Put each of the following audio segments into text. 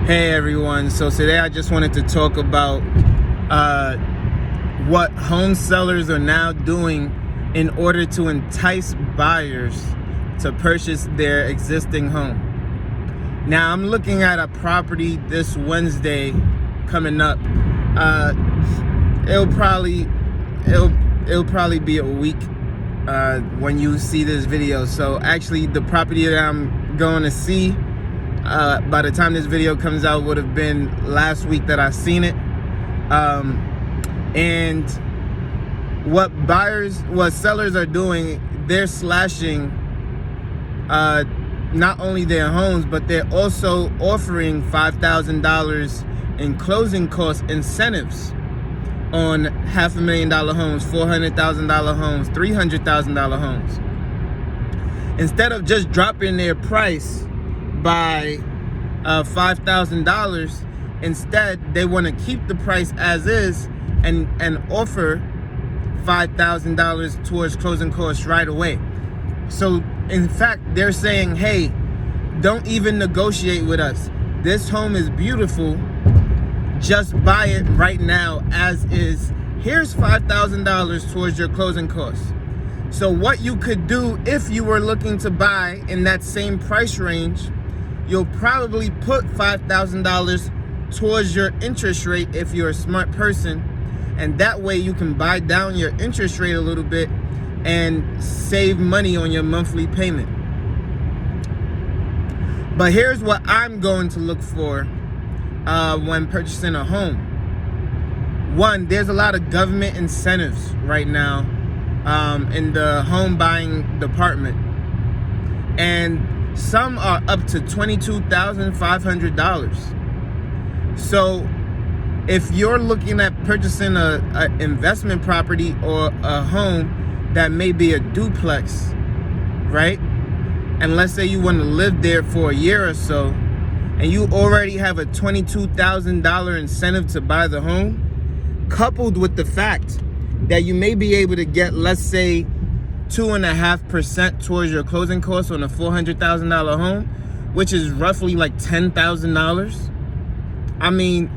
Hey everyone, so today I just wanted to talk about what home sellers are now doing in order to entice buyers to purchase their existing home. Now I'm looking at a property this Wednesday coming up. It'll probably be a week when you see this video. So actually the property that I'm going to see, by the time this video comes out, would have been last week that I seen it. And what sellers are doing, they're slashing not only their homes, but they're also offering $5,000 in closing cost incentives on $500,000 homes, $400,000 homes, $300,000 homes. Instead of just dropping their price by $5,000, instead they want to keep the price as is and offer $5,000 towards closing costs right away. So in fact, they're saying, hey, don't even negotiate with us. This home is beautiful. Just buy it right now as is. Here's $5,000 towards your closing costs. So what you could do if you were looking to buy in that same price range, you'll probably put $5,000 towards your interest rate if you're a smart person. And that way you can buy down your interest rate a little bit and save money on your monthly payment. But here's what I'm going to look for when purchasing a home. One, there's a lot of government incentives right now in the home buying department. And some are up to $22,500. So if you're looking at purchasing a investment property or a home that may be a duplex, right? And let's say you want to live there for a year or so, and you already have a $22,000 incentive to buy the home, coupled with the fact that you may be able to get, let's say, 2.5% towards your closing costs on a $400,000 home, which is roughly like $10,000. I mean,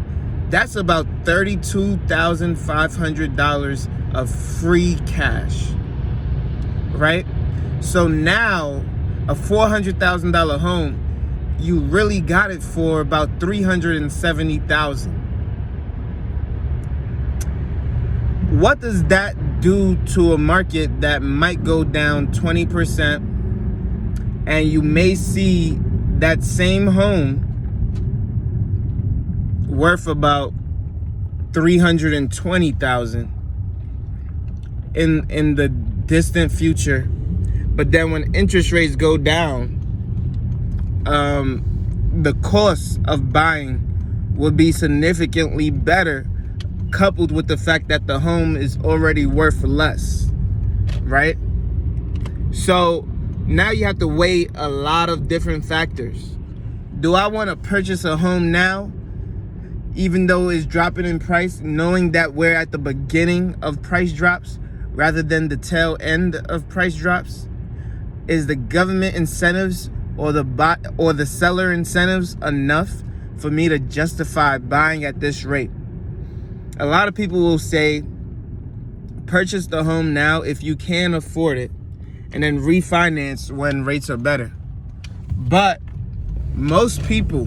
that's about $32,500 of free cash, right? So now a $400,000 home, you really got it for about $370,000. What does that do to a market that might go down 20%, and you may see that same home worth about $320,000 in the distant future? But then when interest rates go down, the cost of buying will be significantly better, coupled with the fact that the home is already worth less, right? So now you have to weigh a lot of different factors. Do I want to purchase a home now, even though it's dropping in price, knowing that we're at the beginning of price drops rather than the tail end of price drops? Is the government incentives or the seller incentives enough for me to justify buying at this rate? A lot of people will say, purchase the home now if you can afford it, and then refinance when rates are better. But most people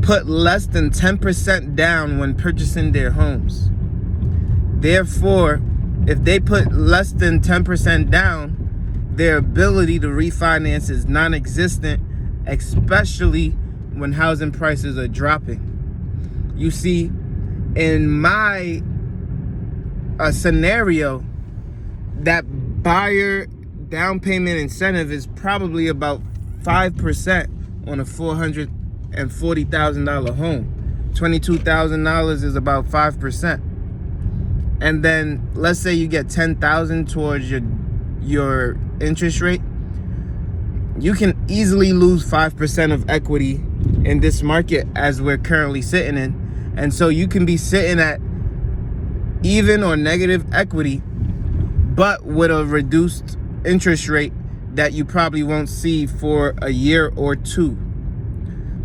put less than 10% down when purchasing their homes. Therefore, if they put less than 10% down, their ability to refinance is non-existent, especially when housing prices are dropping. You see, in my scenario, that buyer down payment incentive is probably about 5% on a $440,000 home. $22,000 is about 5%. And then let's say you get $10,000 towards your interest rate. You can easily lose 5% of equity in this market as we're currently sitting in. And so you can be sitting at even or negative equity, but with a reduced interest rate that you probably won't see for a year or two.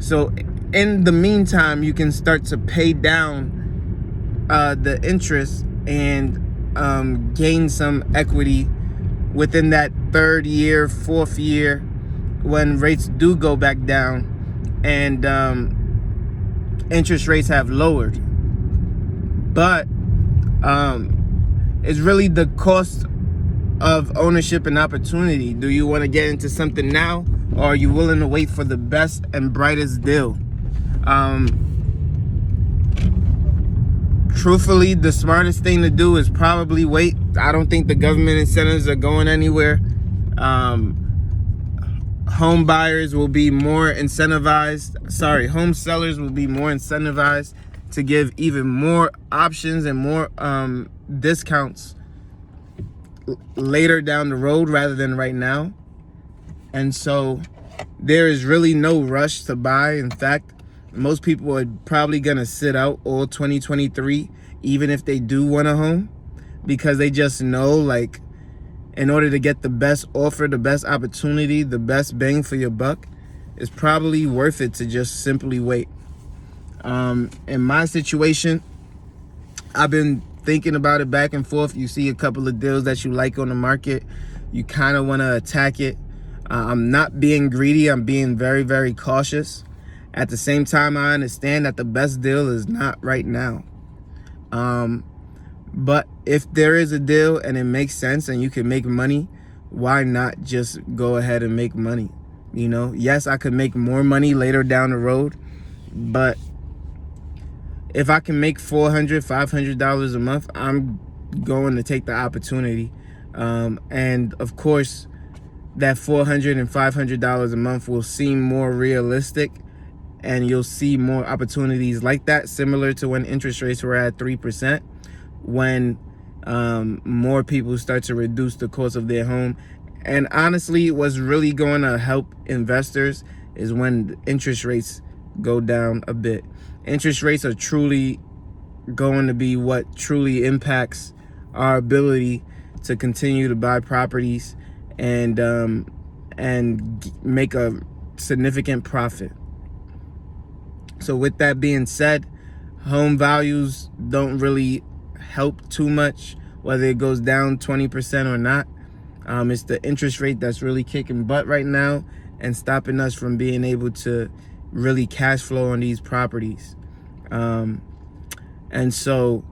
So in the meantime, you can start to pay down the interest and gain some equity within that 3rd year, 4th year, when rates do go back down and interest rates have lowered. But it's really the cost of ownership and opportunity. Do you want to get into something now, or are you willing to wait for the best and brightest deal? Truthfully, the smartest thing to do is probably wait. I don't think the government incentives are going anywhere. Home buyers will be more incentivized. Sorry, home sellers will be more incentivized to give even more options and more discounts later down the road rather than right now. And so there is really no rush to buy. In fact, most people are probably gonna sit out all 2023, even if they do want a home, because they just know, like, in order to get the best offer, the best opportunity, the best bang for your buck, it's probably worth it to just simply wait. In my situation, I've been thinking about it back and forth. You see a couple of deals that you like on the market, you kind of want to attack it. I'm not being greedy, I'm being very, very cautious. At the same time, I understand that the best deal is not right now. But if there is a deal and it makes sense and you can make money, why not just go ahead and make money? You know, yes, I could make more money later down the road, but if I can make $400, $500 a month, I'm going to take the opportunity. And of course, that $400 and $500 a month will seem more realistic, and you'll see more opportunities like that, similar to when interest rates were at 3%, when more people start to reduce the cost of their home. And honestly, what's really going to help investors is when interest rates go down a bit. Interest rates are truly going to be what truly impacts our ability to continue to buy properties and make a significant profit. So with that being said, home values don't really help too much, whether it goes down 20% or not. It's the interest rate that's really kicking butt right now and stopping us from being able to really cash flow on these properties. And so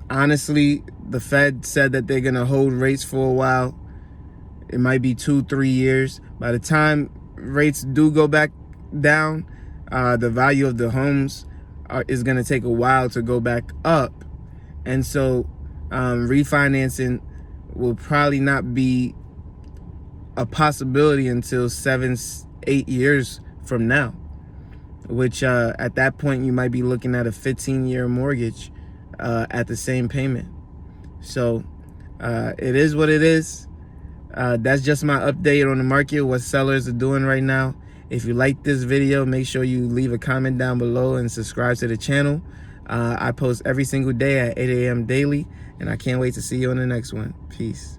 honestly, the Fed said that they're gonna hold rates for a while. It might be 2-3 years. By the time rates do go back down, the value of the homes is gonna take a while to go back up. And so refinancing will probably not be a possibility until 7-8 years from now, which at that point you might be looking at a 15-year mortgage at the same payment. So it is what it is. That's just my update on the market, what sellers are doing right now. If you like this video, make sure you leave a comment down below and subscribe to the channel. I post every single day at 8 a.m. daily, and I can't wait to see you on the next one. Peace.